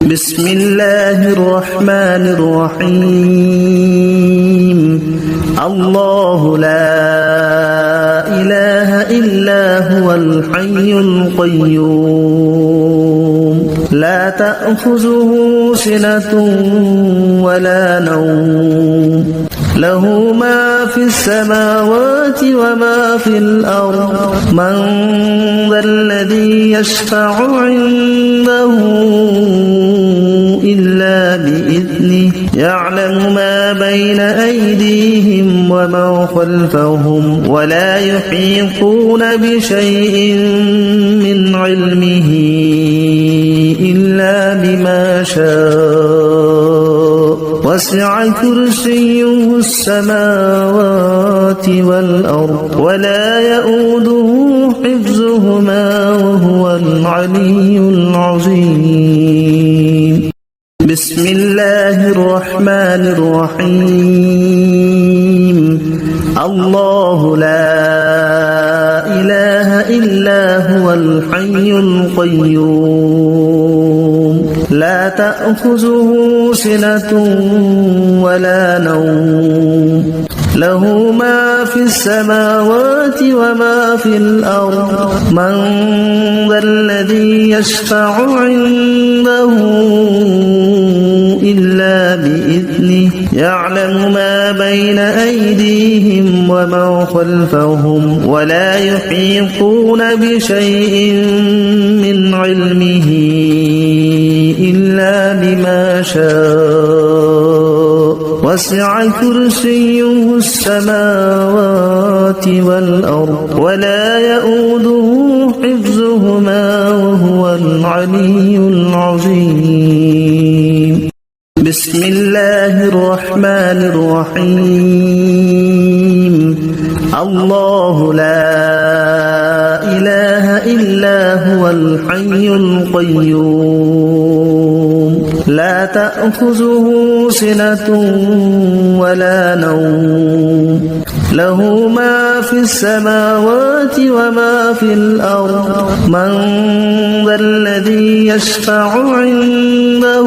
بسم الله الرحمن الرحيم الله لا إله إلا هو الحي القيوم لا تأخذه سنة ولا نوم له ما في السماوات وما في الأرض من ذا الذي يشفع عنده إلا بإذنه يعلم ما بين أيديهم وما خلفهم ولا يحيطون بشيء من علمه إلا بما شاء وسع كرسيه السماوات والأرض ولا يؤوده حفظهما وهو العلي العظيم بسم الله الرحمن الرحيم الله لا إله إلا هو الحي القيوم لا تأخذه سنة ولا نوم له ما في السماوات وما في الأرض من ذا الذي يشفع عنده إلا بإذنه يعلم ما بين أيديهم وما خلفهم ولا يحيطون بشيء من علمه إلا بما شاء وسع كرسيه السماوات والأرض ولا يؤوده حفظهما وهو العلي العظيم بسم الله الرحمن الرحيم الله لا إله إلا هو الحي القيوم لا تأخذه سنة ولا نوم له ما في السماوات وما في الأرض من ذا الذي يشفع عنده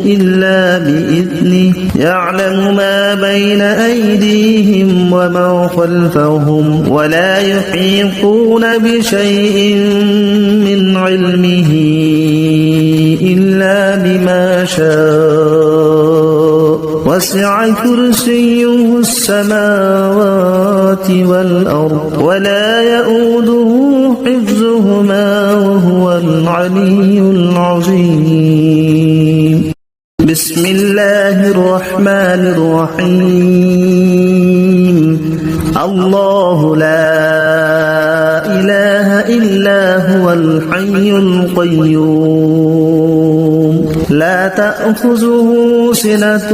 إلا بإذنه يعلم ما بين أيديهم وما خلفهم ولا يحيطون بشيء من علمه إلا بما شاء وسع كرسيه السماوات والأرض ولا يؤوده حفظهما وهو العلي العظيم بسم الله الرحمن الرحيم الله لا إله إلا هو الحي القيوم لا تأخذه سنة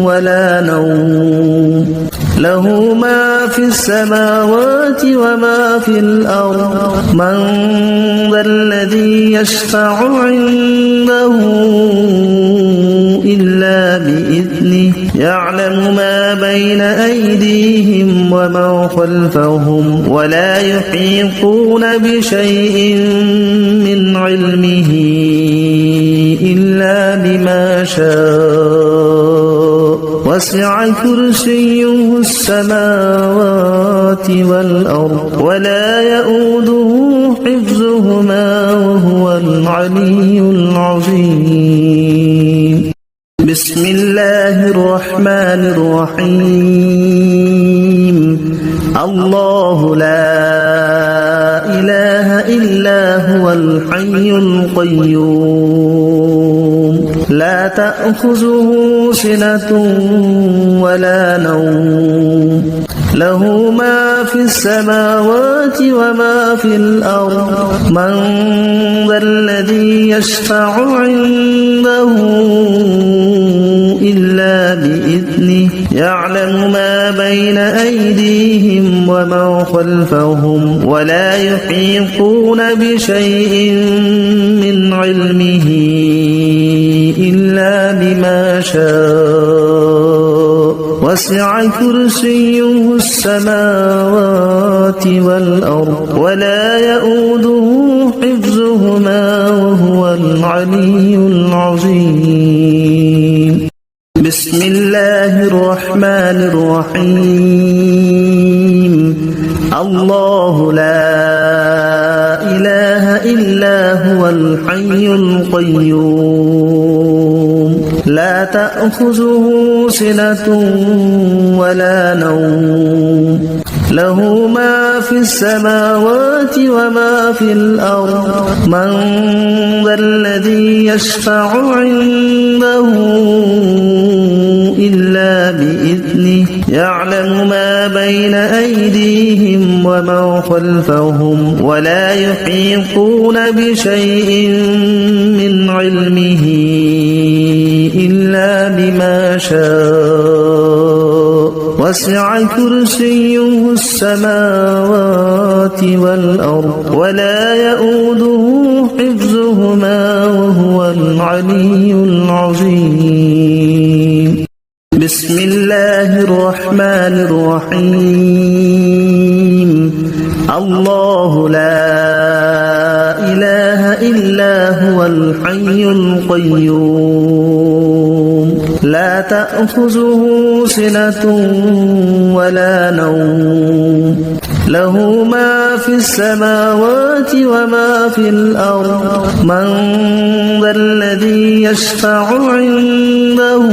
ولا نوم له ما في السماوات وما في الأرض من ذا الذي يشفع عنده إلا بإذنه يعلم ما بين أيديهم وما خلفهم ولا يحيطون بشيء من علمه إلا بما شاء وسع كرسيه السماوات والأرض ولا يؤوده حفظهما وهو العلي العظيم بسم الله الرحمن الرحيم الله لا إله إلا هو الحي القيوم لا تأخذه سنة ولا نوم له ما في السماوات وما في الأرض من ذا الذي يشفع عنده إلا بإذنه يعلم ما بين أيديهم وما خلفهم ولا يحيطون بشيء من علمه إلا بما شاء وسع كرسيه السماوات والأرض ولا يؤوده حفظهما وهو وهو العلي العظيم. بسم الله الرحمن الرحيم. الله لا إله إلا هو الحي القيوم لا تأخذه سنة ولا نوم له ما في السماوات وما في الأرض من ذا الذي يشفع عنده إلا بإذنه يعلم ما بين أيديهم وما خلفهم ولا يحيطون بشيء من علمه إلا بما شاء وسع كرسيه السماوات والأرض ولا يؤوده حفظهما وهو العلي العظيم. بسم الله الرحمن الرحيم. الله لا إله إلا هو الحي القيوم لا تأخذه سنة ولا نوم له ما في السماوات وما في الأرض من ذا الذي يشفع عنده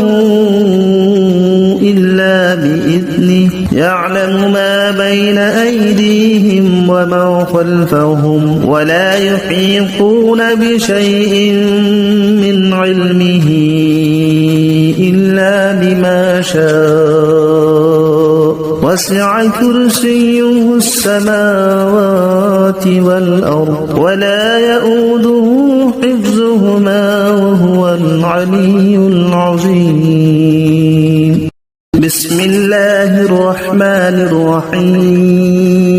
إلا بإذنه يعلم ما بين أيديهم وما خلفهم ولا يحيطون بشيء من علمه إلا بما شاء وسع كرسيه السماوات والأرض ولا يؤوده حفظهما وهو العلي العظيم. بسم الله الرحمن الرحيم.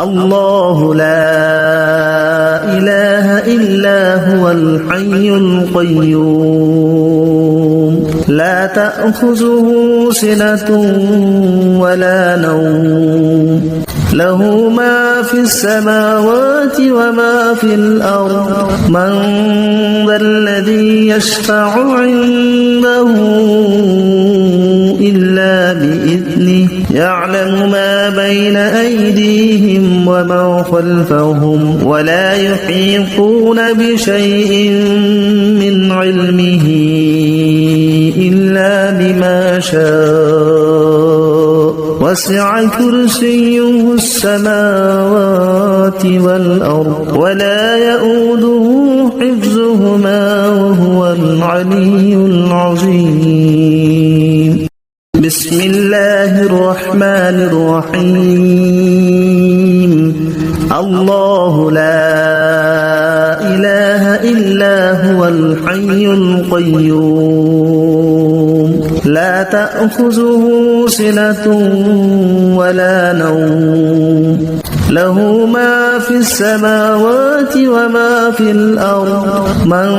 الله لا إله إلا هو الحي القيوم لا تأخذه سنة ولا نوم له ما في السماوات وما في الأرض من ذا الذي يشفع عنده إلا بإذنه يعلم ما بين أيديهم وما خلفهم ولا يحيطون بشيء من علمه إلا بما شاء وسع كرسيه السماوات والأرض ولا يؤوده حفظهما وهو العلي العظيم. بسم الله الرحمن الرحيم. الله لا إله إلا هو الحي القيوم لا تأخذه سنة ولا نوم له ما في السماوات وما في الأرض من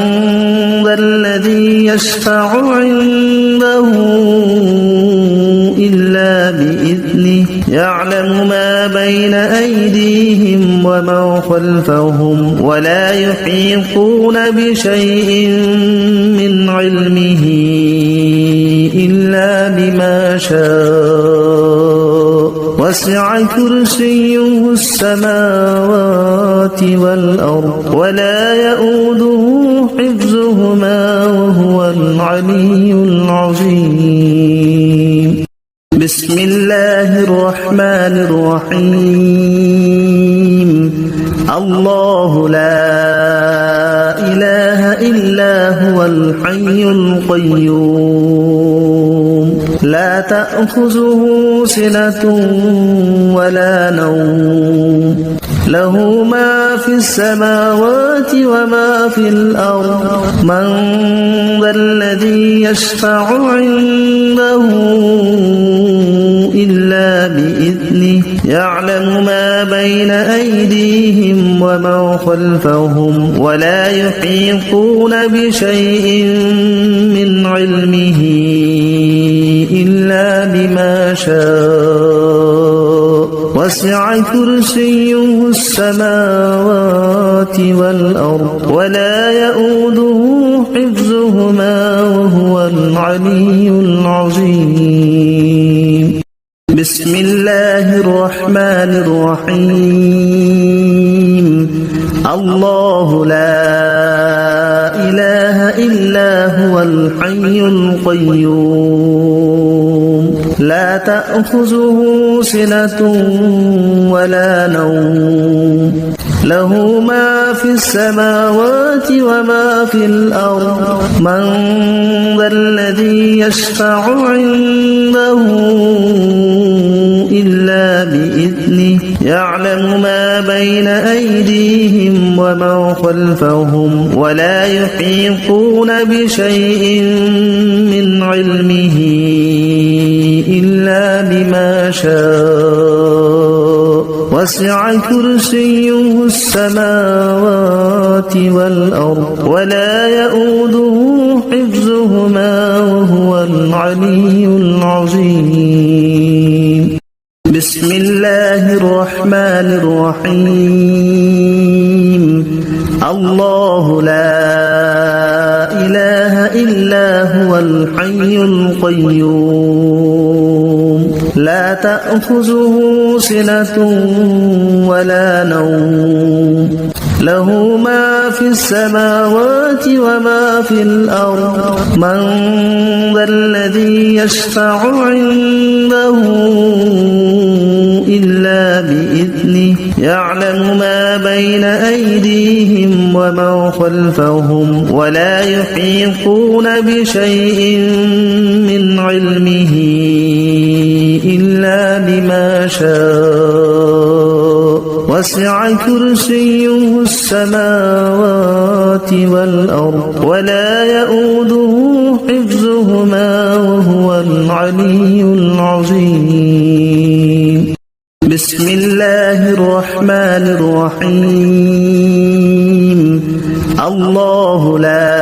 ذا الذي يشفع عنده إلا بإذنه يعلم ما بين أيديهم وما خلفهم ولا يحيطون بشيء من علمه إلا بما شاء وسع كرسيه السماوات والأرض ولا يؤوده حفظهما وهو العلي العظيم. بسم الله الرحمن الرحيم. الله لا إله إلا هو الحي القيوم لا تأخذه سنة ولا نوم له ما في السماوات وما في الأرض من ذا الذي يشفع عنده إلا بإذنه يعلم ما بين أيديهم وما خلفهم ولا يحيطون بشيء من علمه إلا بما شاء وسع كرسيه السماوات والأرض ولا يؤوده حفظهما وهو العلي العظيم. بسم الله الرحمن الرحيم. الله لا إله إلا هو الحي القيوم لا تأخذه سنة ولا نوم له ما في السماوات وما في الأرض من ذا الذي يشفع عنده إلا بإذنه يعلم ما بين أيديهم وما خلفهم ولا يحيطون بشيء من علمه إلا بما شاء وسع كرسيه السماوات والأرض ولا يؤوده حفظهما وهو العلي العظيم. بسم الله الرحمن الرحيم. الله لا إله إلا هو الحي القيوم لا تأخذه سنة ولا نوم له ما في السماوات وما في الأرض من ذا الذي يشفع عنده إلا بإذنه يعلم ما بين أيديهم وما خلفهم ولا يحيطون بشيء من علمه إلا بما شاء وسع كرسيه السماوات والأرض ولا يؤوده حفظهما وهو العلي العظيم. بسم الله الرحمن الرحيم. الله لا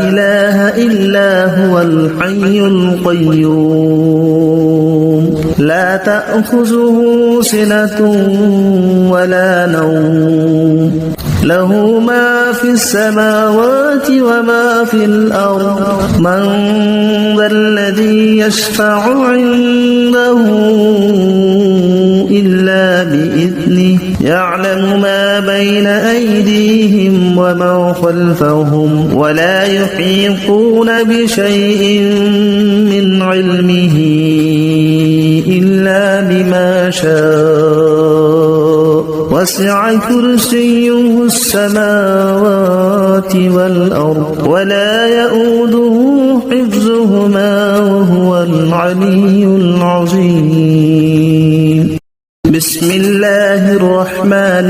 إله إلا هو الحي القيوم لا تأخذه سنة ولا نوم له ما في السماوات وما في الأرض من ذا الذي يشفع عنده إلا بإذنه يعلم ما بين أيديهم وما خلفهم ولا يحيطون بشيء من علمه إلا بما شاء وسع كرسيه السماوات والأرض ولا يؤوده حفظهما وهو العلي العظيم. بسم الله الرحمن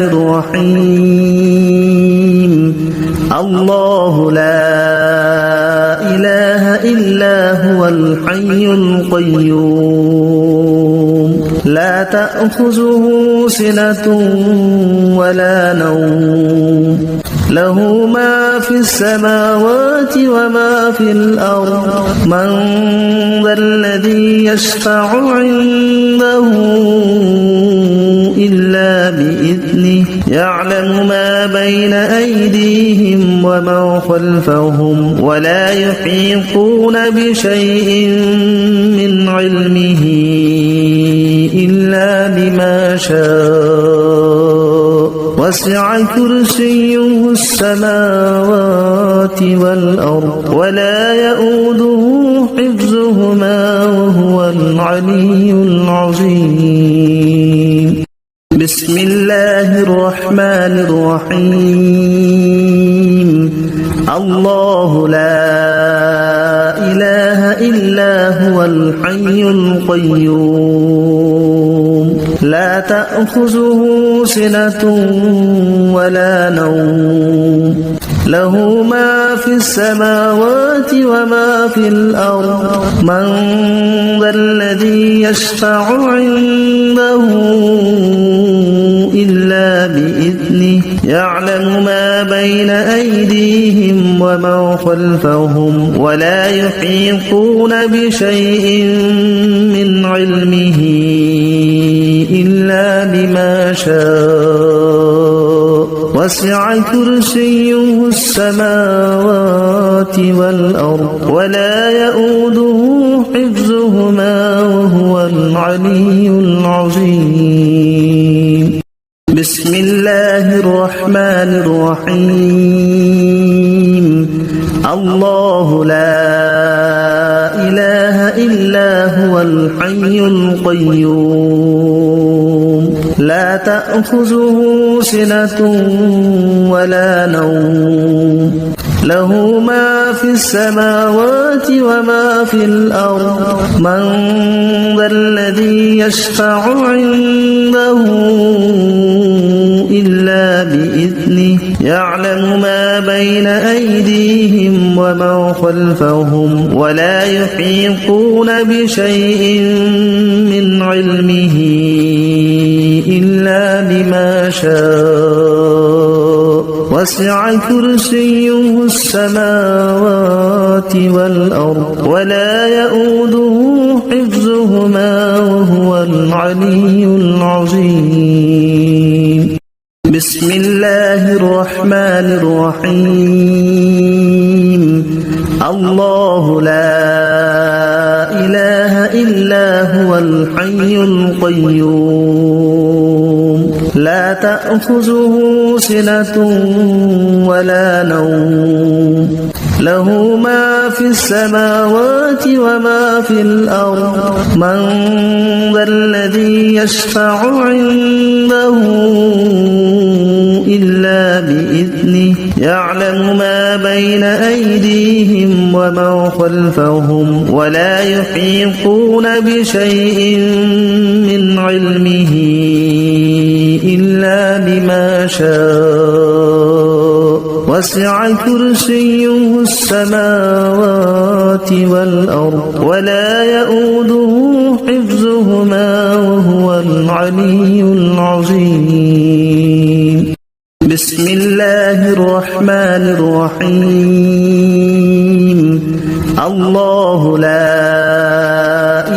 الرحيم. الله لا إله إلا هو الحي القيوم لا تأخذه سنة ولا نوم له ما في السماوات وما في الأرض من ذا الذي يشفع عنده إلا بإذنه يعلم ما بين أيديهم وما خلفهم ولا يحيطون بشيء من علمه إلا بما شاء وسع كرسيه السماوات والأرض ولا يؤوده حفظهما وهو العلي العظيم. بسم الله الرحمن الرحيم. الله لا إله إلا هو الحي القيوم لا تأخذه سنة ولا نوم له ما في السماوات وما في الأرض من ذا الذي يشفع عنده إلا بإذنه يعلم ما بين أيديهم وما خلفهم ولا يحيطون بشيء من علمه شاء وسع كرسيه السماوات والأرض ولا يؤوده حفظهما وهو العلي العظيم بسم الله الرحمن الرحيم الله لا إله إلا هو الحي القيوم لا تأخذه سنة ولا نوم له ما في السماوات وما في الأرض من ذا الذي يشفع عنده إلا بإذنه يعلم ما بين أيديهم وما خلفهم ولا يحيطون بشيء من علمه إلا بما شاء وسع كرسيه السماوات والأرض ولا يؤوده حفظهما وهو العلي العظيم بسم الله الرحمن الرحيم الله لا إله إلا هو الحي القيوم لا تأخذه سنة ولا نوم له ما في السماوات وما في الأرض من ذا الذي يشفع عنده إلا بإذنه يعلم ما بين أيديهم وما خلفهم ولا يحيطون بشيء من علمه إلا بما شاء وسع كرسيه السماوات والأرض ولا يؤوده حفظهما وهو العلي العظيم بسم الله الرحمن الرحيم الله لا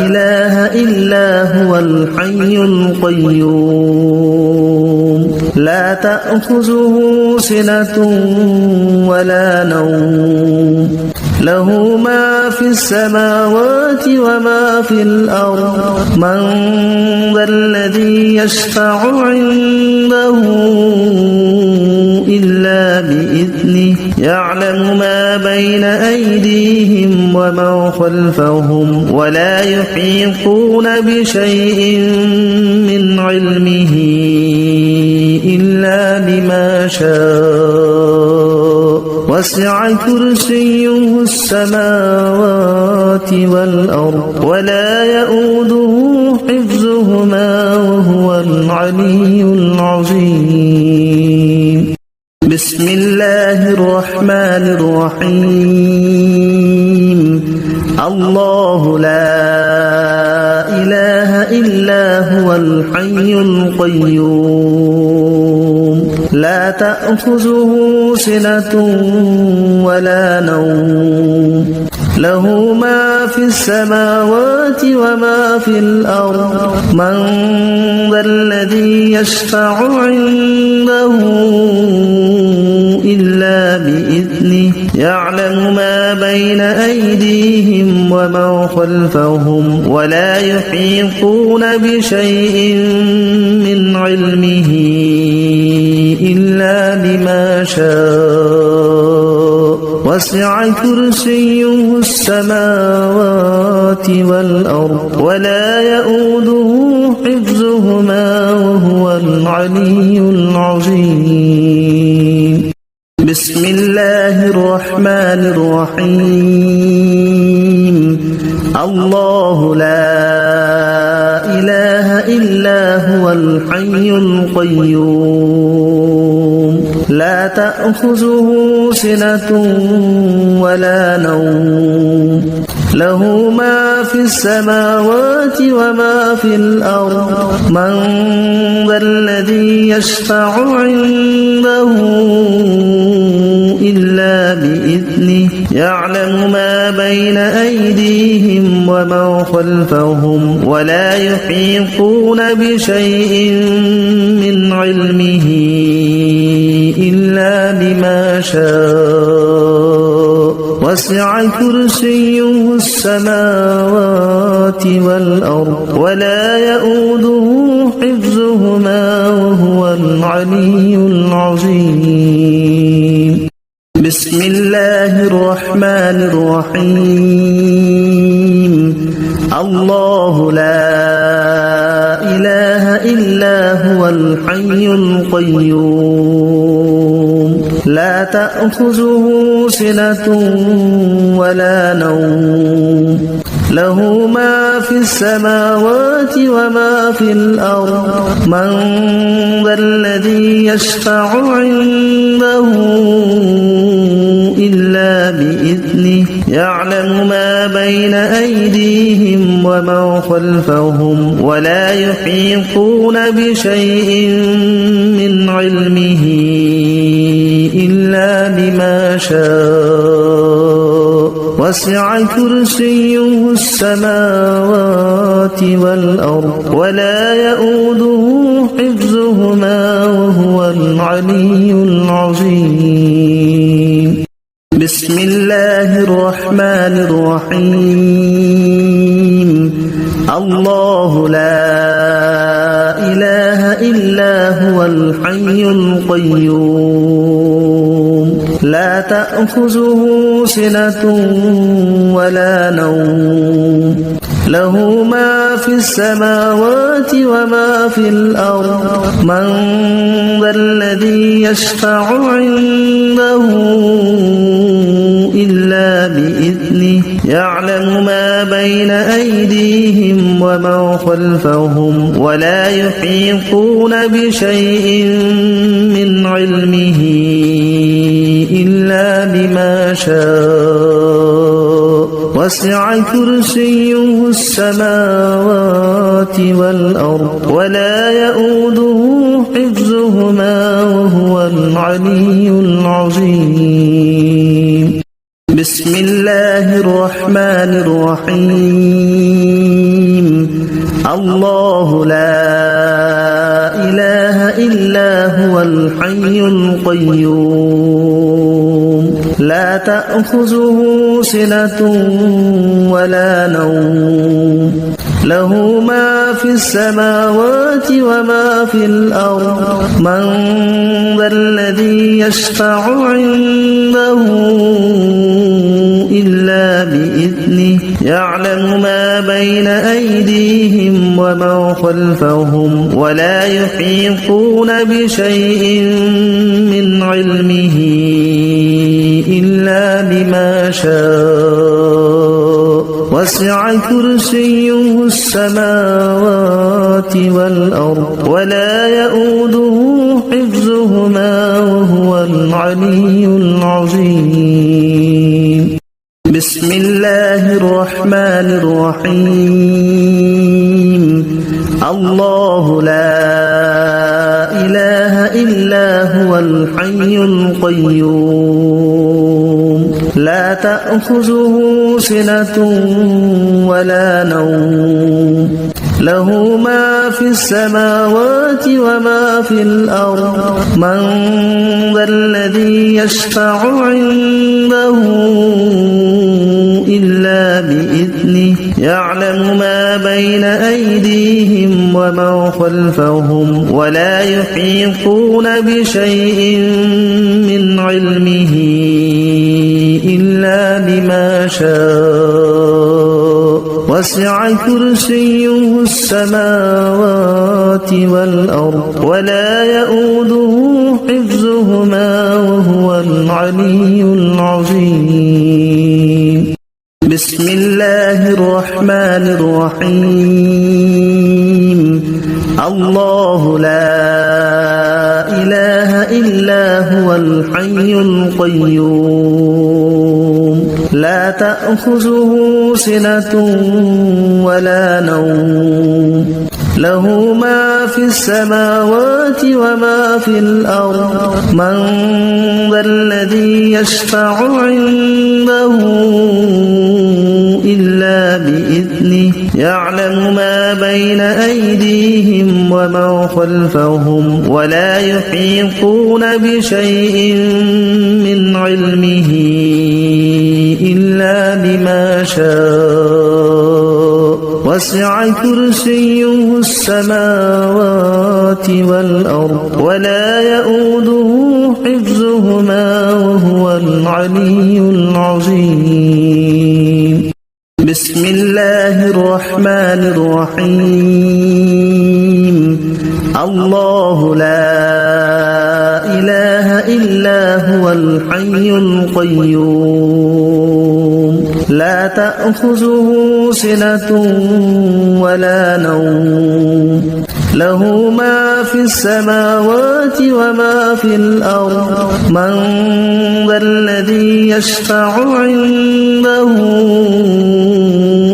إله إلا هو الحي القيوم لا تأخذه سنة ولا نوم له ما في السماوات وما في الأرض من ذا الذي يشفع عنده إلا بإذنه يعلم ما بين أيديهم وما خلفهم ولا يحيطون بشيء من علمه إلا بما شاء وسع كرسيه السماوات والأرض ولا يؤوده حفظهما وهو العلي العظيم بسم الله الرحمن الرحيم الله لا إله إلا هو الحي القيوم لا تأخذه سنة ولا نوم له ما في السماوات وما في الأرض من ذا الذي يشفع عنده إلا بإذنه يعلم ما بين أيديهم وما خلفهم ولا يحيطون بشيء من علمه إلا بما شاء وسع كرسيه السماوات والأرض ولا يؤوده حفظهما وهو العلي العظيم بسم الله الرحمن الرحيم الله لا إله إلا هو الحي القيوم لا تأخذه سنة ولا نوم له ما في السماوات وما في الأرض من ذا الذي يشفع عنده إلا بإذنه يعلم ما بين أيديهم ومن خلفهم ولا يحيطون بشيء من علمه إلا بما شاء وسع كرسيه السماوات والأرض ولا يؤوده حفظهما وهو العلي العظيم بسم الله الرحمن الرحيم الله لا إله إلا هو الحي القيوم لا تأخذه سنة ولا نوم له ما في السماوات وما في الأرض من ذا الذي يشفع عنده إلا بإذنه يعلم ما بين أيديهم ومن خلفهم ولا يحيطون بشيء من علمه إلا بما شاء وسع كرسيه السماوات والأرض ولا يؤوده حفظهما وهو العلي العظيم بسم الله الرحمن الرحيم الله لا إله إلا هو الحي القيوم لا تأخذه سنة ولا نوم له ما في السماوات وما في الأرض من ذا الذي يشفع عنده إلا بإذنه يعلم ما بين أيديهم ومن خلفهم ولا يحيطون بشيء من علمه إلا بما شاء وسع كرسيه السماوات والأرض ولا يؤوده حفظهما وهو العلي العظيم بسم الله الرحمن الرحيم الله لا إله إلا هو الحي القيوم لا تأخذه سنة ولا نوم له ما في السماوات وما في الأرض من ذا الذي يشفع عنده إلا بإذنه يعلم ما بين أيديهم ومن خلفهم ولا يحيطون بشيء من علمه إلا بما شاء وسع كرسيه السماوات والأرض ولا يؤوده حفظهما وهو العلي العظيم بسم الله الرحمن الرحيم الله لا إله إلا هو الحي القيوم لا تأخذه سنة ولا نوم له ما في السماوات وما في الأرض من ذا الذي يشفع عنده إلا بإذنه يعلم ما بين أيديهم ومن خلفهم ولا يحيطون بشيء من علمه إلا بما شاء وسع كرسيه السماوات والأرض ولا يؤوده حفظهما وهو العلي العظيم بسم الله الرحمن الرحيم الله لا إله إلا هو الحي القيوم لا تأخذه سنة ولا نوم له ما في السماوات وما في الأرض من ذا الذي يشفع عنده إلا بإذنه يعلم ما بين أيديهم وما خلفهم ولا يحيطون بشيء من علمه إلا بما شاء وسع كرسيه السماوات والأرض ولا يؤوده حفظهما وهو العلي العظيم بسم الله الرحمن الرحيم الله لا إله إلا هو الحي القيوم لا تأخذه سنة ولا نوم له ما في السماوات وما في الأرض من ذا الذي يشفع عنده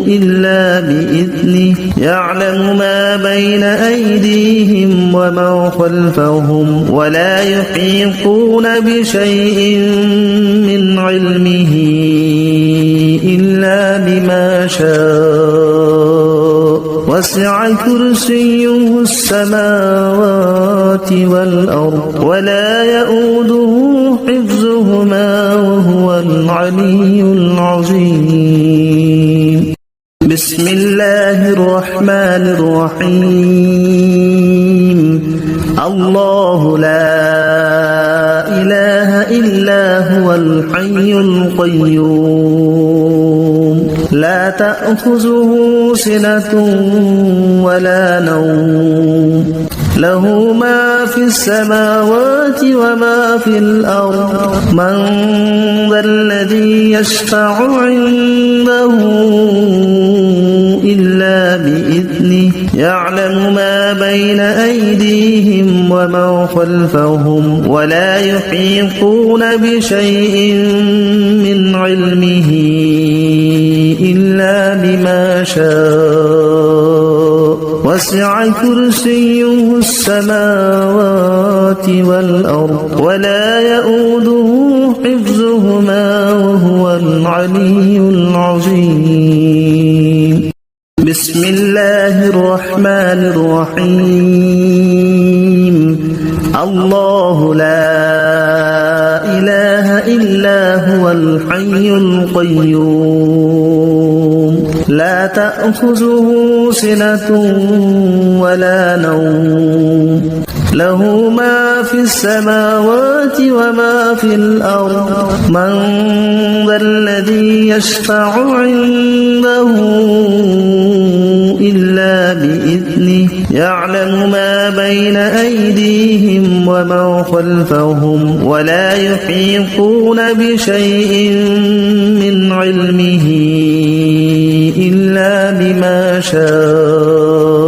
إلا بإذنه يعلم ما بين أيديهم وما خلفهم ولا يحيطون بشيء من علمه إلا بما شاء وسع كرسيه السماوات والأرض ولا يؤوده حفظهما وهو العلي العظيم بسم الله الرحمن الرحيم الله لا إله إلا هو الحي القيوم لا تأخذه سنة ولا نوم له ما في السماوات وما في الأرض من ذا الذي يشفع عنده إلا بإذنه يعلم ما بين أيديهم وما خلفهم ولا يحيطون بشيء من علمه إلا بما شاء وسع كرسيه السماوات والأرض ولا يؤوده حفظهما وهو العلي العظيم بسم الله الرحمن الرحيم الله لا إله إلا هو الحي القيوم لا تأخذه سنة ولا نوم له ما في السماوات وما في الأرض من ذا الذي يشفع عنده إلا بإذنه يعلم ما بين أيديهم وما خلفهم ولا يحيطون بشيء من علمه إلا بما شاء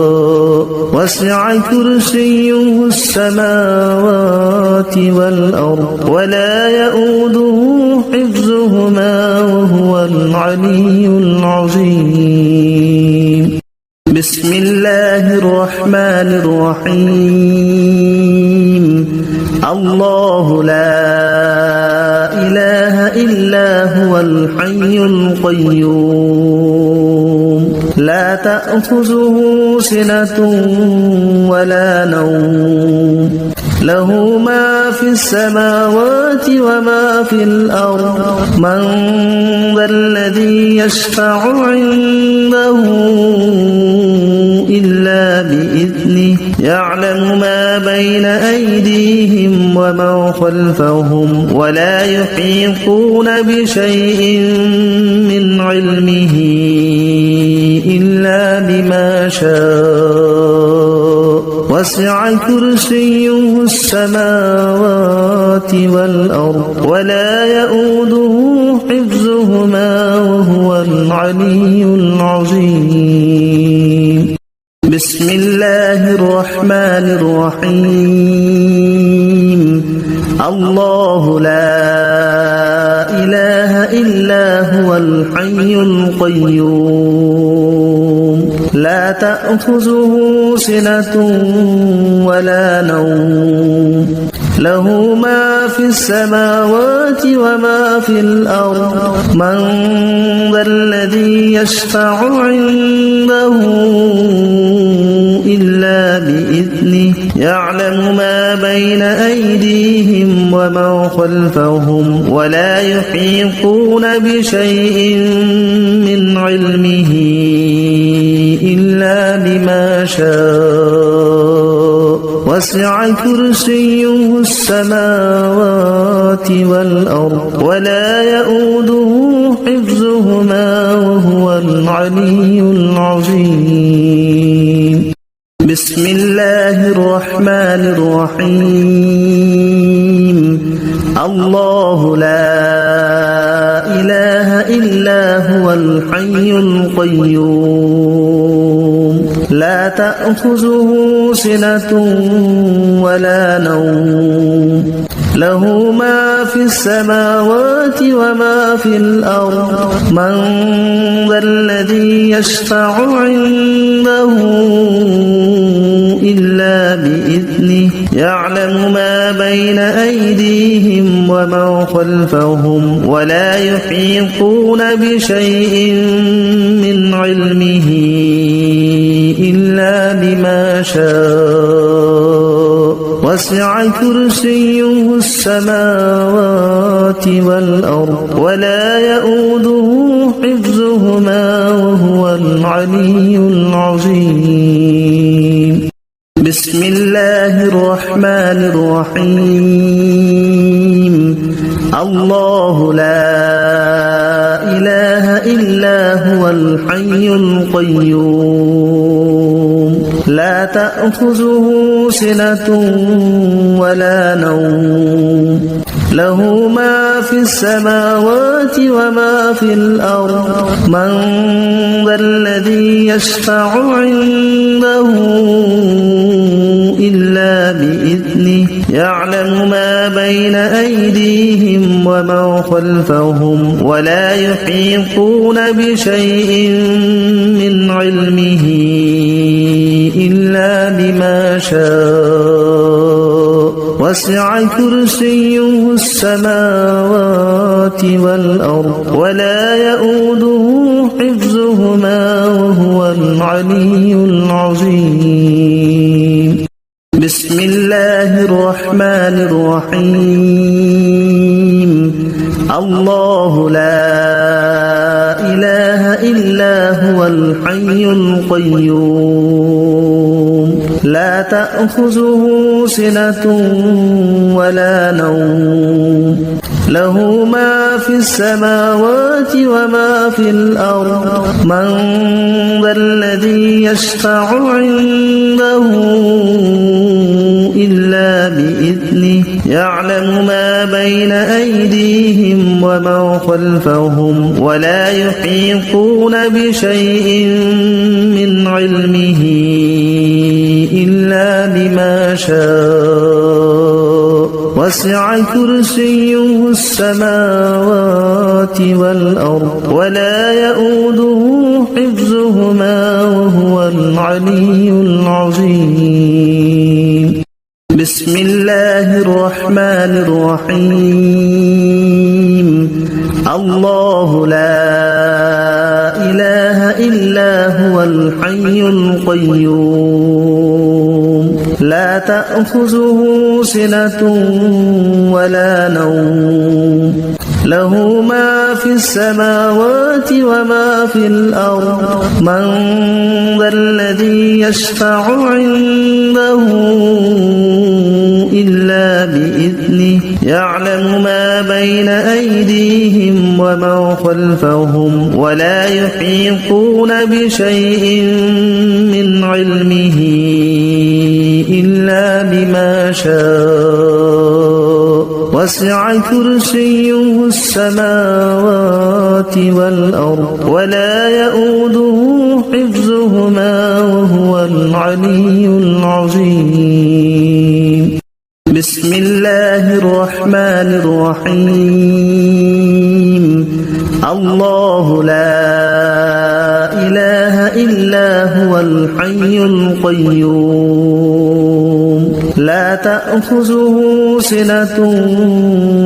وسع كرسيه السماوات والأرض ولا يؤوده حفظهما وهو العلي العظيم بسم الله الرحمن الرحيم الله لا إله إلا هو الحي القيوم لا تأخذه سنة ولا نوم له ما في السماوات وما في الأرض من ذا الذي يشفع عنده إلا بإذنه يعلم ما بين أيديهم وما خلفهم ولا يحيطون بشيء من علمه إلا بما شاء وسع كرسيه السماوات والأرض ولا يؤوده حفظهما وهو العلي العظيم بسم الله الرحمن الرحيم الله لا إله إلا هو الحي القيوم لا تأخذه سنة ولا نوم له ما في السماوات وما في الأرض من ذا الذي يشفع عنده إلا بإذنه يعلم ما بين أيديهم وما خلفهم ولا يحيطون بشيء من علمه إلا بما شاء وسع كرسيه السماوات والأرض ولا يؤوده حفظهما وهو العلي العظيم بسم الله الرحمن الرحيم الله لا إله إلا هو الحي القيوم لا تأخذه سنة ولا نوم له ما في السماوات وما في الأرض من ذا الذي يشفع عنده إلا بإذنه يعلم ما بين أيديهم وما خلفهم ولا يحيطون بشيء من علمه إلا بما شاء وسع كرسيه السماوات والأرض ولا يؤوده حفظهما وهو العلي العظيم بسم الله الرحمن الرحيم الله لا إله إلا هو الحي القيوم لا تأخذه سنة ولا نوم له ما في السماوات وما في الأرض من ذا الذي يشفع عنده إلا بإذنه يعلم ما بين أيديهم وما خلفهم ولا يحيطون بشيء من علمه إلا بما شاء وسع كرسيه السماوات والأرض ولا يؤوده حفظهما وهو العلي العظيم بسم الله الرحمن الرحيم الله لا إله إلا هو الحي القيوم لا تأخذه سنة ولا نوم له ما في السماوات وما في الأرض من ذا الذي يشفع عنده إلا بإذنه يعلم ما بين أيديهم وما خلفهم ولا يحيطون بشيء من علمه إلا بما شاء وسع كرسيه السماوات والأرض ولا يؤوده حفظهما وهو العلي العظيم بسم الله الرحمن الرحيم الله لا إله إلا هو الحي القيوم لا تأخذه سنة ولا نوم له ما في السماوات وما في الأرض من ذا الذي يشفع عنده إلا بإذنه يعلم ما بين أيديهم وما خلفهم ولا يحيطون بشيء من علمه إلا بما شاء وسع كرسيه السماوات والأرض ولا يؤوده حفظهما وهو العلي العظيم بسم الله الرحمن الرحيم الله لا إله إلا هو الحي القيوم لا تأخذه سنة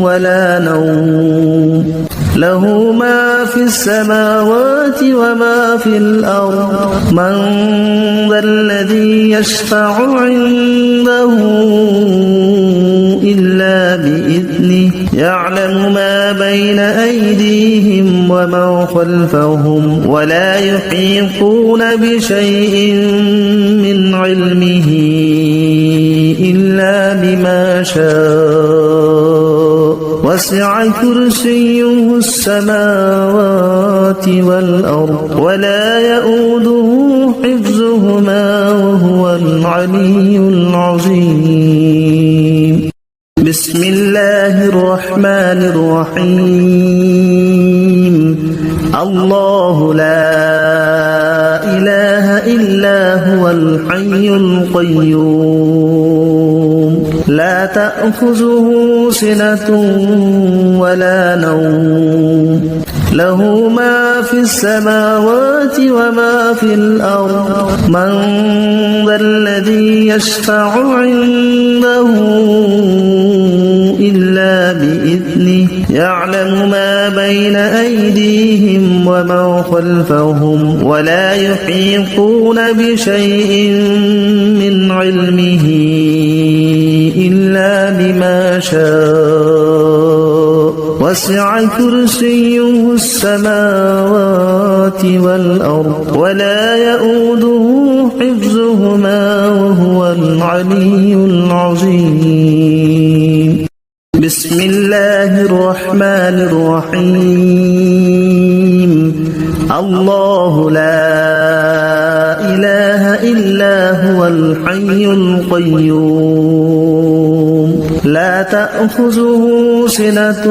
ولا نوم له ما في السماوات وما في الأرض من ذا الذي يشفع عنده إلا بإذنه يعلم ما بين أيديهم وما خلفهم ولا يحيطون بشيء من علمه إلا بما شاء وسع كرسيه السماوات والأرض ولا يؤوده حفظهما وهو العلي العظيم بسم الله الرحمن الرحيم الله لا إله إلا هو الحي القيوم لا تأخذه سنة ولا نوم له ما في السماوات وما في الأرض من ذا الذي يشفع عنده إلا بإذنه يعلم ما بين أيديهم وما خلفهم ولا يحيطون بشيء من علمه إلا بما شاء وسع كرسيه السماوات والأرض ولا يؤوده حفظهما وهو العلي العظيم بسم الله الرحمن الرحيم الله لا إله إلا هو الحي القيوم لا تأخذه سنة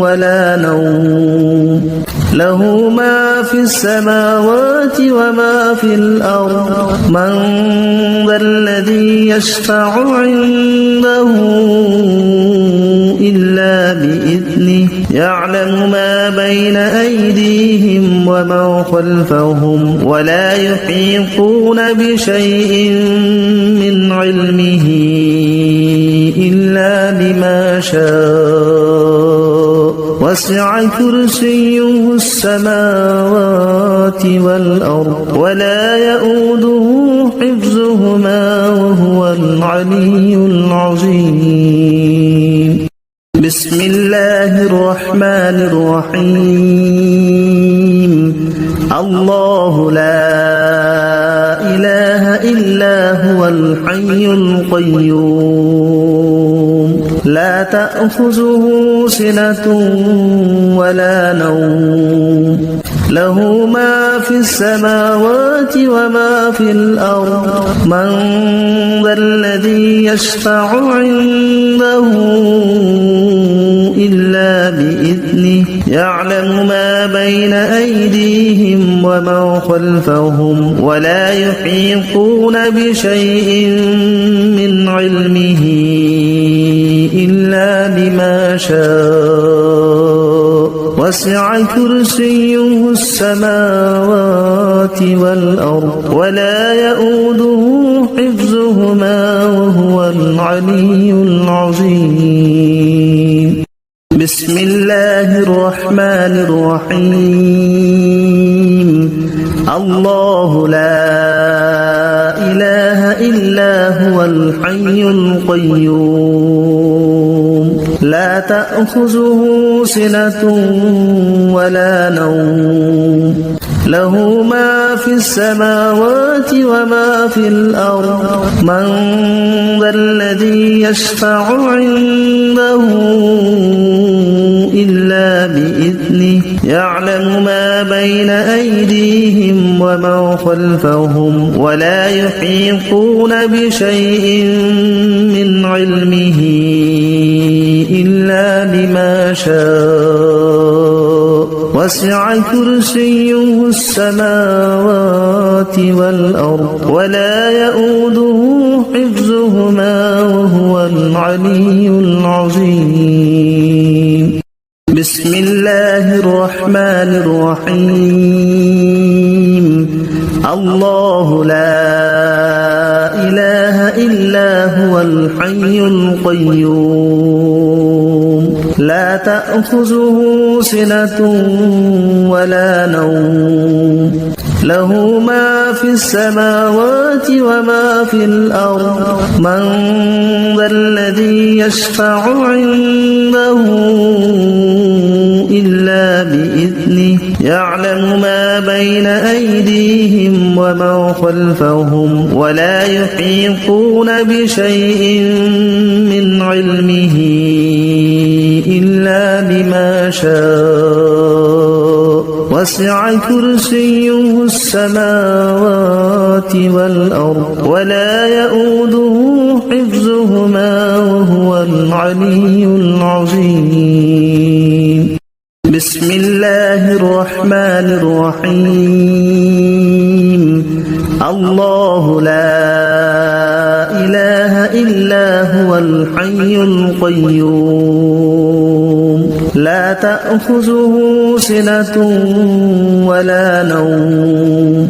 ولا نوم له ما في السماوات وما في الأرض من ذا الذي يشفع عنده إلا بإذنه يعلم ما بين أيديهم وما خلفهم ولا يحيطون بشيء من علمه إلا بما شاء وسع كرسيه السماوات والأرض ولا يؤوده حفظهما وهو العلي العظيم بسم الله الرحمن الرحيم الله لا إله إلا هو الحي القيوم لا تأخذه سنة ولا نوم له ما في السماوات وما في الأرض من ذا الذي يشفع عنده إلا بإذنه يعلم ما بين أيديهم وما خلفهم ولا يحيطون بشيء من علمه إلا بما شاء وسع كرسيه السماوات والأرض ولا يؤوده حفظهما وهو العلي العظيم بسم الله الرحمن الرحيم الله لا إله إلا هو الحي القيوم لا تأخذه سنة ولا نوم له ما في السماوات وما في الأرض من ذا الذي يشفع عنده إلا بإذنه يعلم ما بين أيديهم وما خلفهم ولا يحيطون بشيء من علمه إلا بما شاء وسع كرسيه السماوات والأرض ولا يؤوده حفظهما وهو العلي العظيم بسم الله الرحمن الرحيم الله لا إله إلا هو الحي القيوم لا تأخذه سنة ولا نوم له ما في السماوات وما في الأرض من ذا الذي يشفع عنده إلا بإذنه يعلم ما بين أيديهم وما خلفهم ولا يحيطون بشيء من علمه إلا بما شاء وسع كرسيه السماوات والأرض ولا يؤوده حفظهما وهو العلي العظيم بسم الله الرحمن الرحيم الله لا إله إلا هو الحي القيوم لا تأخذه سنة ولا نوم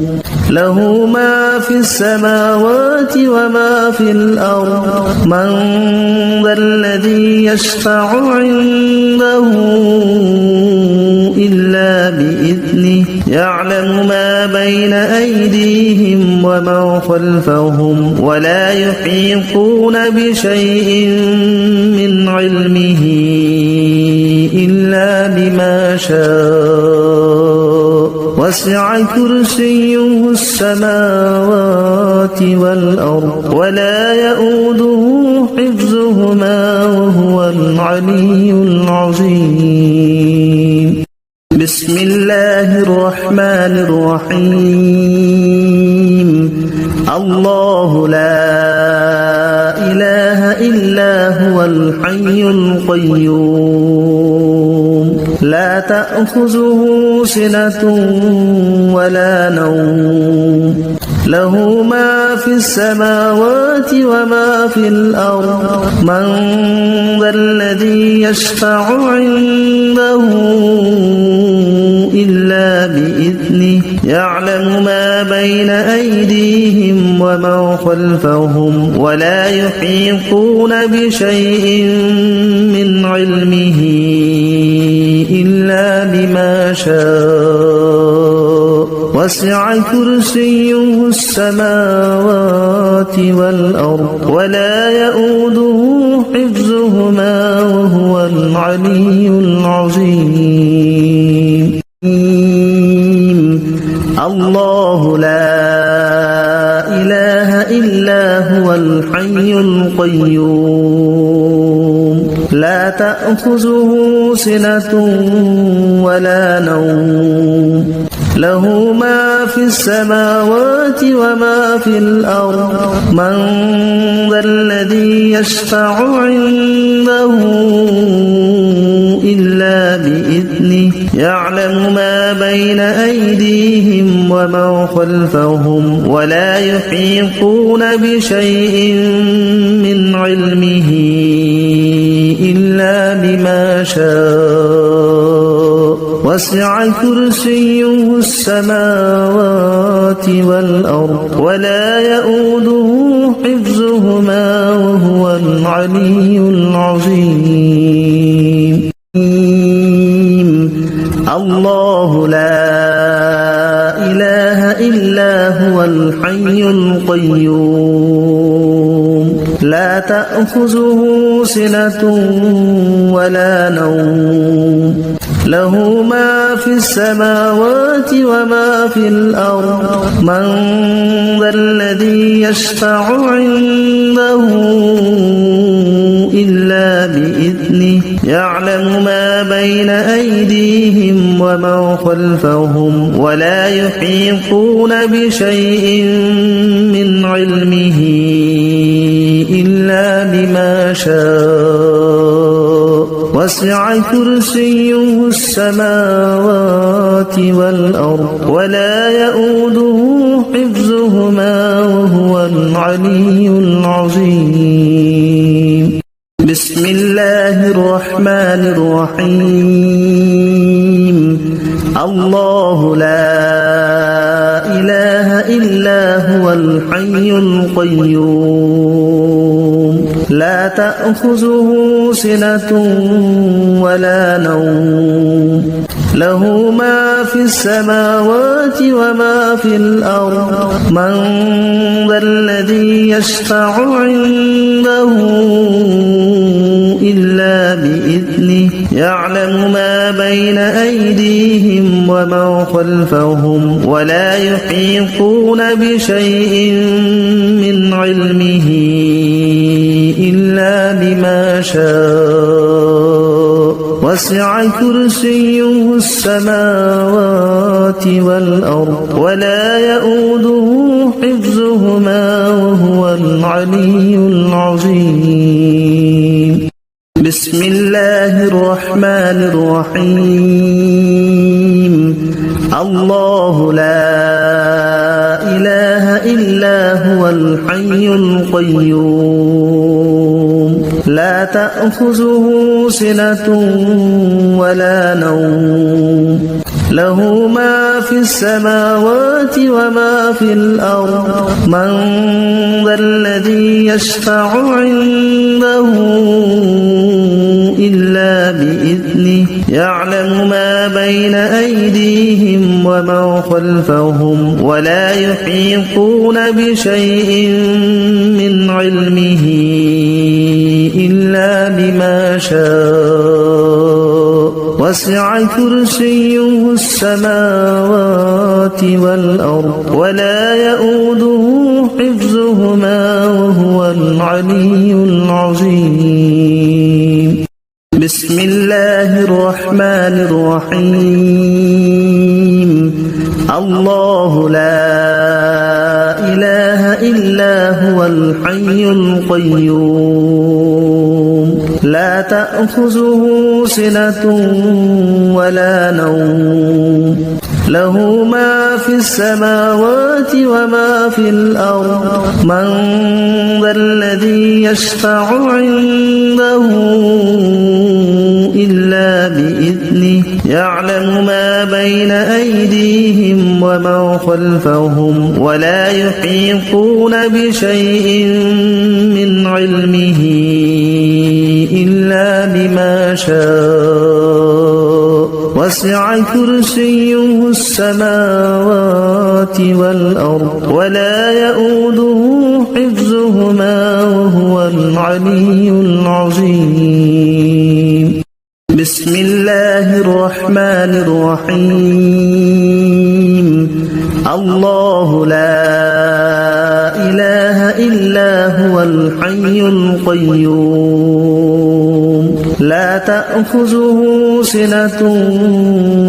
له ما في السماوات وما في الأرض من ذا الذي يشفع عنده إلا بإذنه يعلم ما بين أيديهم وما خلفهم ولا يحيطون بشيء من علمه إلا بما شاء وسع كرسيه السماوات والأرض ولا يؤوده حفظهما وهو العلي العظيم بسم الله الرحمن الرحيم الله لا إله إلا هو الحي القيوم لا تأخذه سنة ولا نوم له ما في السماوات وما في الأرض من ذا الذي يشفع عنده إلا بإذنه يعلم ما بين أيديهم وما خلفهم ولا يحيطون بشيء من علمه إلا بما شاء وسع كرسيه السماوات والأرض ولا يؤوده حفظهما وهو العلي العظيم الله لا إله إلا هو الحي القيوم لا تأخذه سنة ولا نوم له ما في السماوات وما في الأرض من ذا الذي يشفع عنده إلا بإذنه يعلم ما بين أيديهم وما خلفهم ولا يحيطون بشيء من علمه إلا بما شاء وسع كرسيه السماوات والأرض ولا يؤوده حفظهما وهو العلي العظيم الله لا إله إلا هو الحي القيوم لا تأخذه سنة ولا نوم له ما في السماوات وما في الأرض من ذا الذي يشفع عنده إلا بإذنه يعلم ما بين أيديهم وما خلفهم ولا يحيطون بشيء من علمه إلا بما شاء وسع كرسيه السماوات والأرض ولا يؤوده حفظهما وهو العلي العظيم بسم الله الرحمن الرحيم الله لا إله إلا هو الحي القيوم تأخذه سنة ولا نوم له ما في السماوات وما في الأرض من ذا الذي يشفع عنده إلا بإذنه يعلم ما بين أيديهم وما خلفهم ولا يحيطون بشيء من علمه إلا بما شاء وسع كرسيه السماوات والأرض ولا يؤوده حفظهما وهو العلي العظيم بسم الله الرحمن الرحيم الله لا إله إلا هو الحي القيوم لا تأخذه سنة ولا نوم له ما في السماوات وما في الأرض من ذا الذي يشفع عنده إلا بإذنه يعلم ما بين أيديهم وما خلفهم ولا يحيطون بشيء من علمه إلا بما شاء وسع كرسيه السماوات والأرض ولا يؤوده حفظهما وهو العلي العظيم بسم الله الرحمن الرحيم الله لا إله إلا هو الحي القيوم لا تأخذه سنة ولا نوم له ما في السماوات وما في الأرض من ذا الذي يشفع عنده إلا بإذنه يعلم ما بين أيديهم وما خلفهم ولا يحيطون بشيء من علمه إلا بما شاء وسع كرسيه السماوات والأرض ولا يؤوده حفظهما وهو العلي العظيم بسم الله الرحمن الرحيم الله لا إله إلا هو الحي القيوم لا تأخذه سنة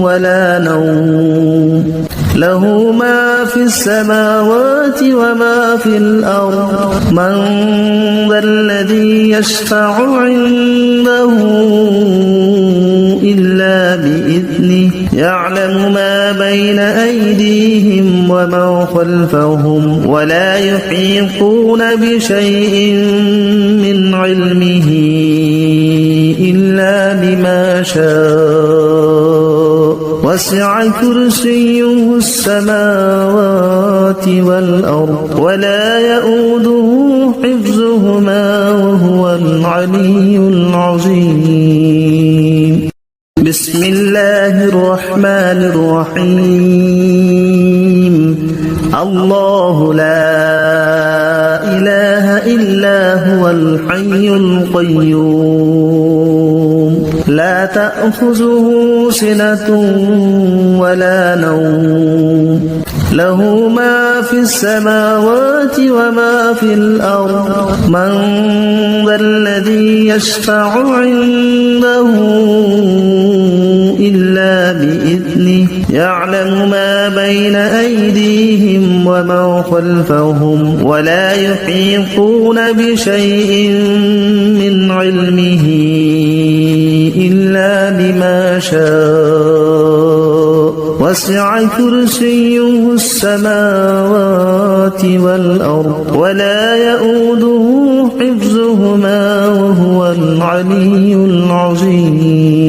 ولا نوم له ما في السماوات وما في الأرض من ذا الذي يشفع عنده إلا بإذنه يعلم ما بين أيديهم وما خلفهم ولا يحيطون بشيء من علمه إلا بما شاء وسع كرسيه السماوات والأرض ولا يؤوده حفظهما وهو العلي العظيم بسم الله الرحمن الرحيم الله لا إله إلا هو الحي القيوم لا تأخذه سنة ولا نوم له ما في السماوات وما في الأرض من ذا الذي يشفع عنده إلا بإذنه يعلم ما بين أيديهم وما خلفهم ولا يحيطون بشيء من علمه إلا بما شاء وسع كرسيه السماوات والأرض ولا يؤوده حفظهما وهو العلي العظيم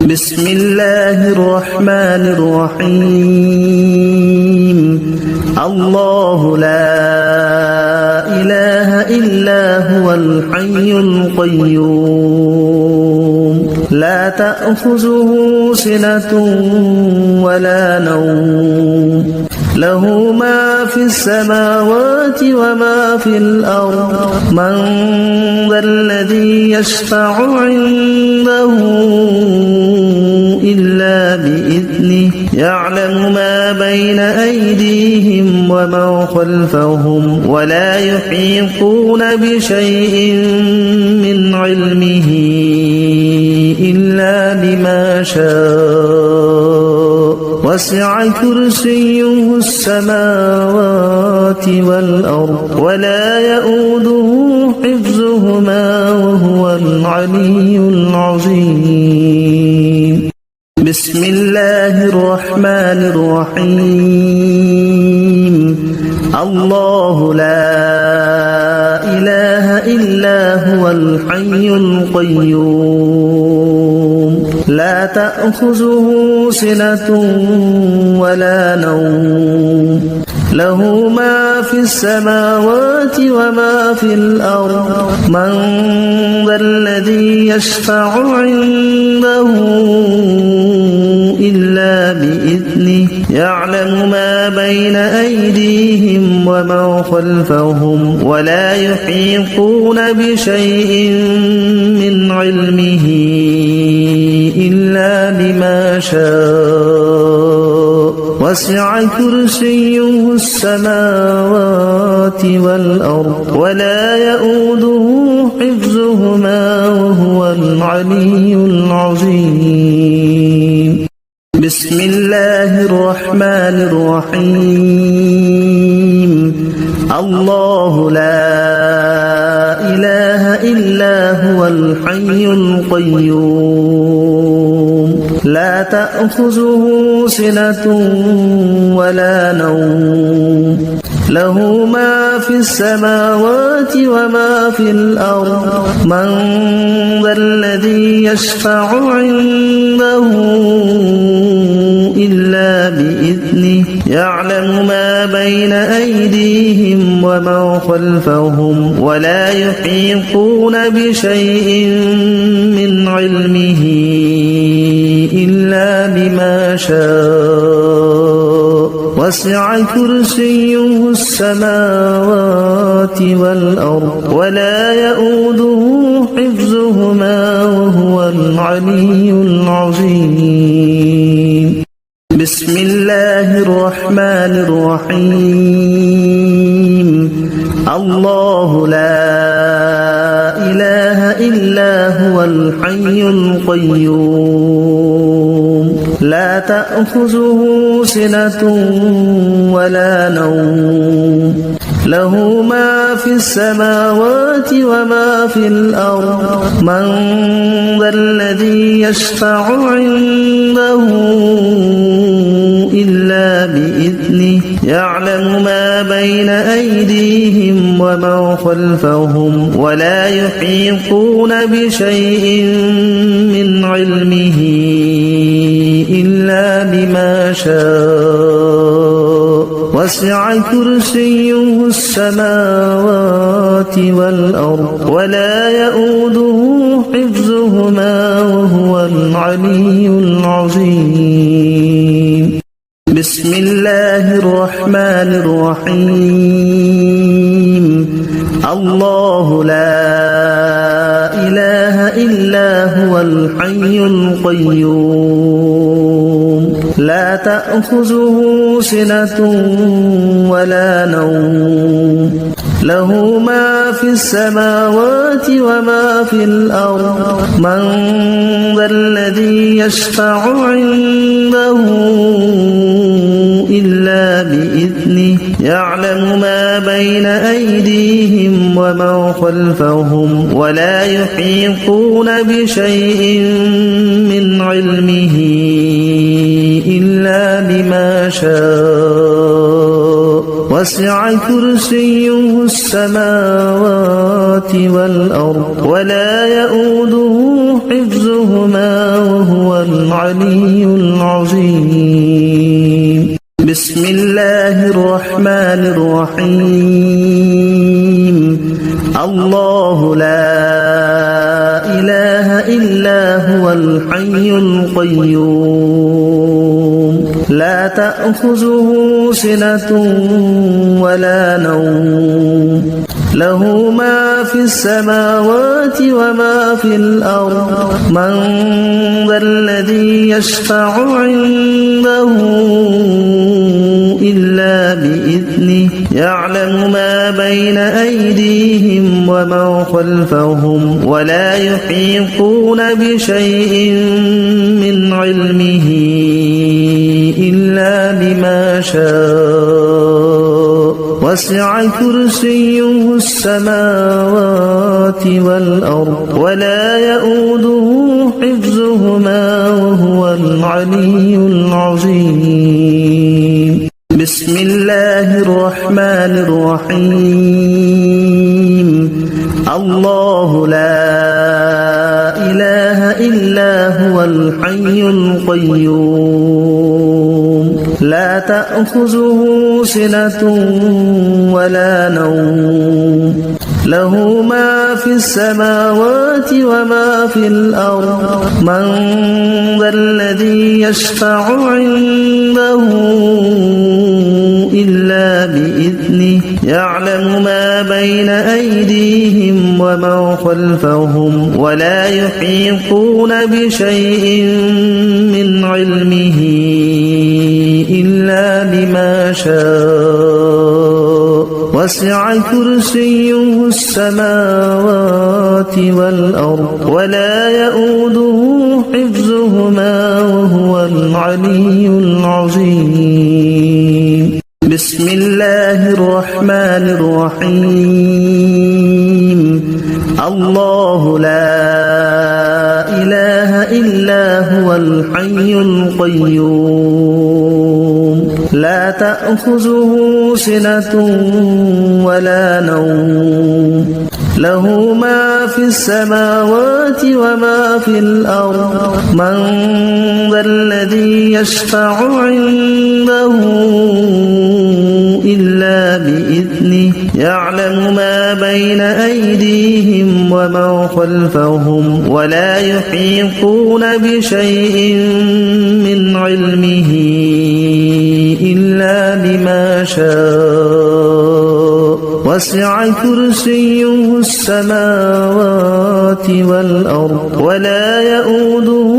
بسم الله الرحمن الرحيم الله لا إله إلا هو الحي القيوم لا تأخذه سنة ولا نوم له ما في السماوات وما في الأرض من ذا الذي يشفع عنده إلا بإذنه يعلم ما بين أيديهم وما خلفهم ولا يحيطون بشيء من علمه إلا بما شاء وسع كرسيه السماوات والأرض ولا يؤوده حفظهما وهو العلي العظيم بسم الله الرحمن الرحيم الله لا إله إلا هو الحي القيوم لا تأخذه سنة ولا نوم له ما في السماوات وما في الأرض من ذا الذي يشفع عنده إلا بإذنه يعلم ما بين أيديهم وما خلفهم ولا يحيطون بشيء من علمه إلا بما شاء وسع كرسيه السماوات والأرض ولا يؤوده حفظهما وهو العلي العظيم بسم الله الرحمن الرحيم الله لا إله إلا هو الحي القيوم لا تأخذه سنة ولا نوم له ما في السماوات وما في الأرض من ذا الذي يشفع عنده إلا بإذنه يعلم ما بين أيديهم وما خلفهم ولا يحيطون بشيء من علمه إلا بما شاء وسع كرسيه السماوات والأرض ولا يؤوده حفظهما وهو العلي العظيم بسم الله الرحمن الرحيم الله لا إله إلا هو الحي القيوم لا تأخذه سنة ولا نوم له ما في السماوات وما في الأرض من ذا الذي يشفع عنده إلا بإذنه يعلم ما بين أيديهم وما خلفهم ولا يحيطون بشيء من علمه إلا بما شاء وسع كرسيه السماوات والأرض ولا يؤوده حفظهما وهو العلي العظيم بسم الله الرحمن الرحيم الله لا إله إلا هو الحي القيوم لا تأخذه سنة ولا نوم له ما في السماوات وما في الأرض من ذا الذي يشفع عنده إلا بإذنه يعلم ما بين أيديهم وما خلفهم ولا يحيطون بشيء من علمه إلا بما شاء وسع كرسيه السماوات والأرض ولا يؤوده حفظهما وهو العلي العظيم بسم الله الرحمن الرحيم الله الحي القيوم لا تأخذه سنة ولا نوم له ما في السماوات وما في الأرض من ذا الذي يشفع عنده إلا بإذنه يعلم ما بين أيديهم وما خلفهم ولا يحيطون بشيء من علمه إلا بما شاء وسع كرسيه السماوات والأرض ولا يؤوده حفظهما وهو العلي العظيم بسم الله الرحمن الرحيم الله لا إله إلا هو الحي القيوم لا تأخذه سنة ولا نوم له ما في السماوات وما في الأرض من ذا الذي يشفع عنده إلا بإذنه يعلم ما بين أيديهم وما خلفهم ولا يحيطون بشيء من علمه إلا بما شاء وسع كرسيه السماوات والأرض ولا يؤوده حفظهما وهو العلي العظيم بسم الله الرحمن الرحيم الله لا إله إلا هو الحي القيوم لا تأخذه سنة ولا نوم له ما في السماوات وما في الأرض من ذا الذي يشفع عنده إلا بإذنه يعلم ما بين أيديهم وما خلفهم ولا يحيطون بشيء من علمه إلا بما شاء وسع كرسيه السماوات والأرض ولا يؤوده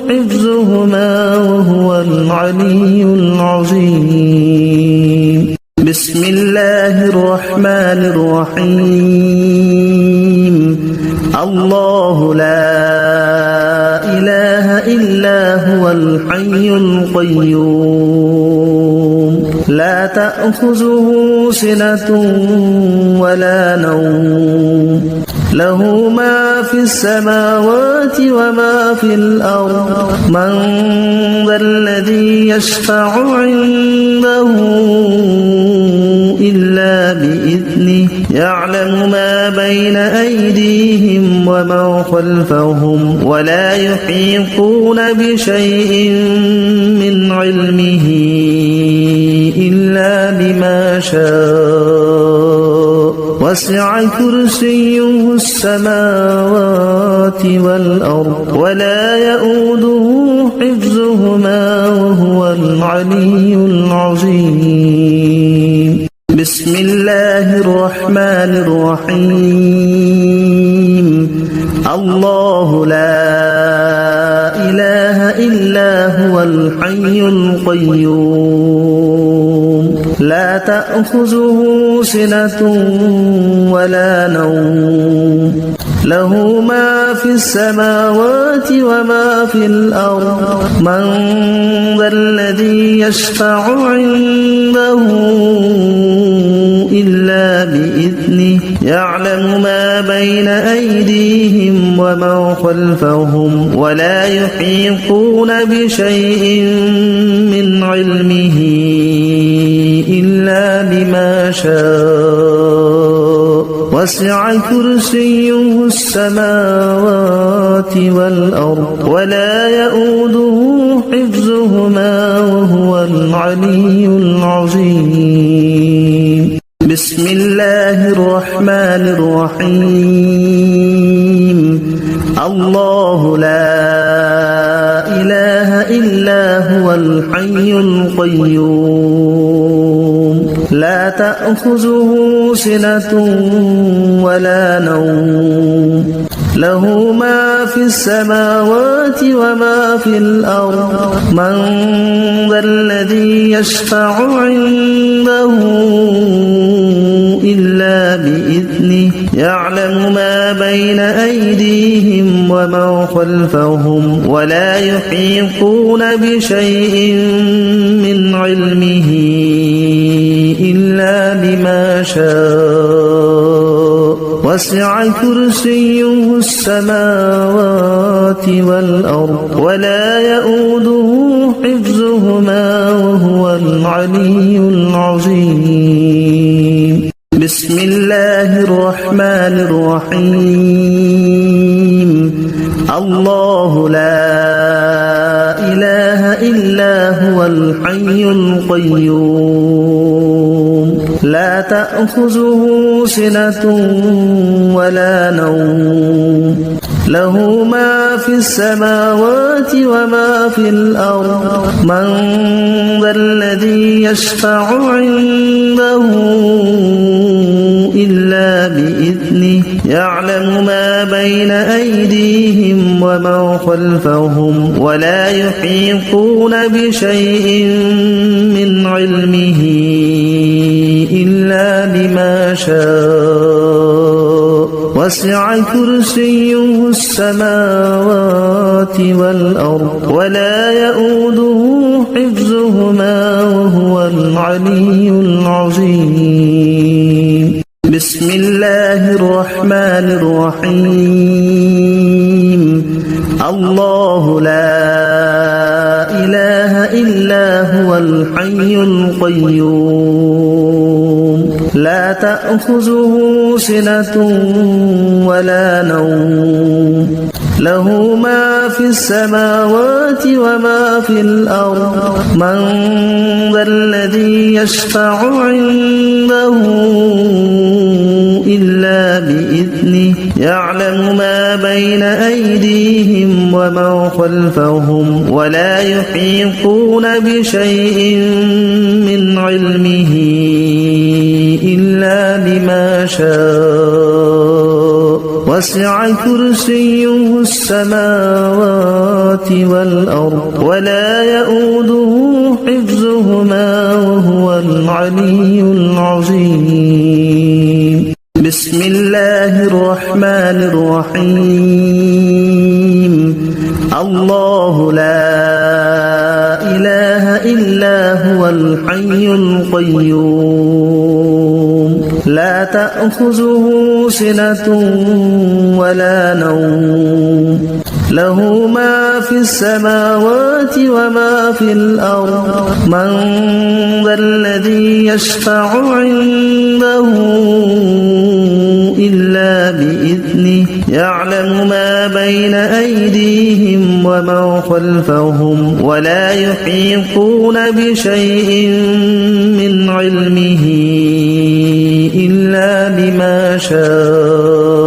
حفظهما وهو العلي العظيم بسم الله الرحمن الرحيم الله لا إله إلا هو الحي القيوم لا تأخذه سنة ولا نوم له ما في السماوات وما في الأرض من ذا الذي يشفع عنده إلا بإذنه يعلم ما بين أيديهم وما خلفهم ولا يحيطون بشيء من علمه إلا بما شاء وسع كرسيه السماوات والأرض ولا يؤوده حفظهما وهو العلي العظيم بسم الله الرحمن الرحيم. الرحيم. الله لا إله إلا هو الحي القيوم لا تأخذه سنة ولا نوم له ما في السماوات وما في الأرض من ذا الذي يشفع عنده إلا بإذنه يعلم ما بين أيديهم وما خلفهم ولا يحيطون بشيء من علمه إلا بما شاء وسع كرسيه السماوات والأرض ولا يؤوده حفظهما وهو العلي العظيم بسم الله الرحمن الرحيم الله لا إله إلا هو الحي القيوم لا تأخذه سنة ولا نوم له ما في السماوات وما في الأرض من ذا الذي يشفع عنده إلا بإذنه يعلم ما بين أيديهم وما خلفهم ولا يحيطون بشيء من علمه إلا بما شاء وسع كرسيه السماوات والأرض ولا يؤوده حفظهما وهو العلي العظيم بسم الله الرحمن الرحيم الله لا إله إلا هو الحي القيوم لا تأخذه سنة ولا نوم له ما في السماوات وما في الأرض من ذا الذي يشفع عنده إلا بإذنه يعلم ما بين أيديهم وما خلفهم ولا يحيطون بشيء من علمه إلا بما شاء وسع كرسيه السماوات والأرض ولا يؤوده حفظهما وهو العلي العظيم بسم الله الرحمن الرحيم الله لا إله إلا هو الحي القيوم لا تأخذه سنة ولا نوم له ما في السماوات وما في الأرض من ذا الذي يشفع عنده إلا بإذنه يعلم ما بين أيديهم وما خلفهم ولا يحيطون بشيء من علمه إلا بما شاء وسع كرسيه السماوات والأرض ولا يؤوده حفظهما وهو العلي العظيم بسم الله الرحمن الرحيم الله لا إله إلا هو الحي القيوم لا تأخذه سنة ولا نوم له ما في السماوات وما في الأرض من ذا الذي يشفع عنده إلا بإذنه يعلم ما بين أيديهم وما خلفهم ولا يحيطون بشيء من علمه إلا بما شاء وسع كرسيه السماوات والأرض ولا يؤوده حفظهما وهو العلي العظيم بسم الله الرحمن الرحيم الله لا إله إلا هو الحي القيوم لا تأخذه سنة ولا نوم له ما في السماوات وما في الأرض من ذا الذي يشفع عنده إلا بإذنه يعلم ما بين أيديهم وما خلفهم ولا يحيطون بشيء من علمه إلا بما شاء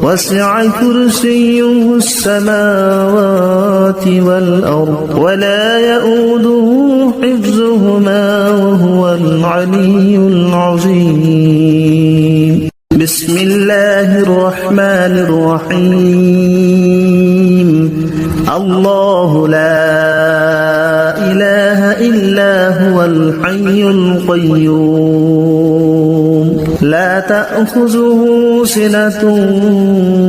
وسع كرسيه السماوات والأرض ولا يؤوده حفظهما وهو العلي العظيم بسم الله الرحمن الرحيم الله لا إله إلا هو الحي القيوم لا تأخذه سنة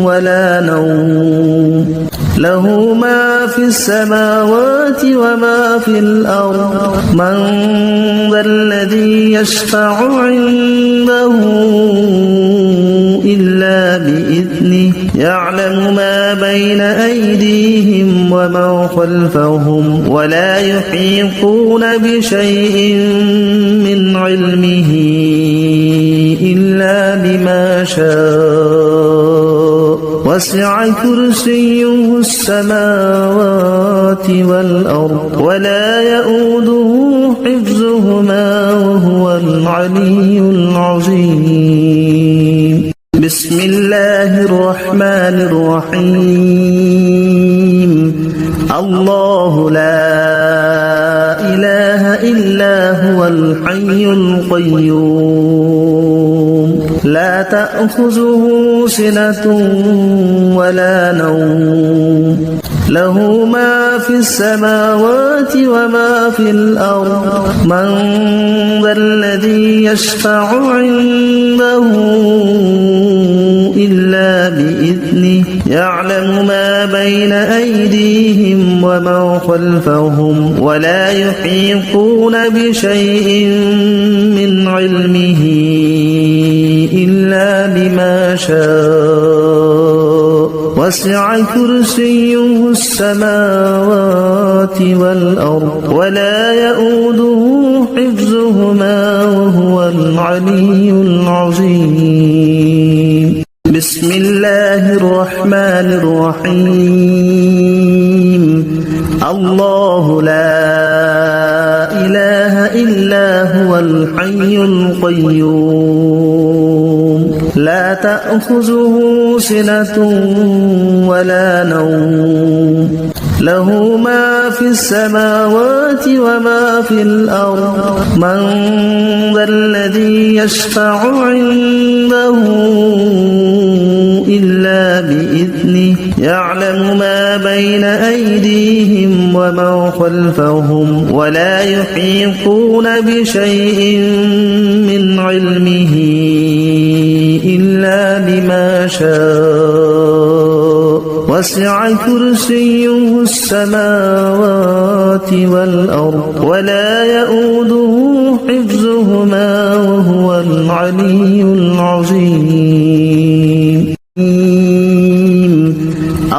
ولا نوم له ما في السماوات وما في الأرض من ذا الذي يشفع عنده إلا بإذنه يعلم ما بين أيديهم وما خلفهم ولا يحيطون بشيء من علمه إلا بما شاء وسع كرسيه السماوات والأرض ولا يؤوده حفظهما وهو العلي العظيم بسم الله الرحمن الرحيم الله لا إله إلا هو الحي القيوم لا تأخذه سنة ولا نوم له ما في السماوات وما في الأرض من ذا الذي يشفع عنده إلا بإذنه يعلم ما بين أيديهم وما خلفهم ولا يحيطون بشيء من علمه إلا بما شاء وسع كرسيه السماوات والأرض ولا يؤوده حفظهما وهو العلي العظيم بسم الله الرحمن الرحيم الله لا إله إلا هو الحي القيوم لا تأخذه سنة ولا نوم له ما في السماوات وما في الأرض من ذا الذي يشفع عنده إلا بإذنه يعلم ما بين أيديهم وما خلفهم ولا يحيطون بشيء من علمه إلا بما شاء وسع كرسيه السماوات والأرض ولا يؤوده حفظهما وهو العلي العظيم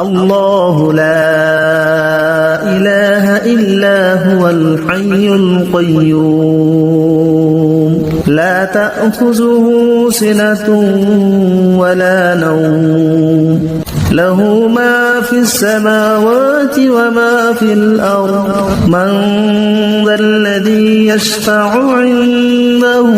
الله لا إله إلا هو الحي القيوم لا تأخذه سنة ولا نوم له ما في السماوات وما في الأرض من ذا الذي يشفع عنده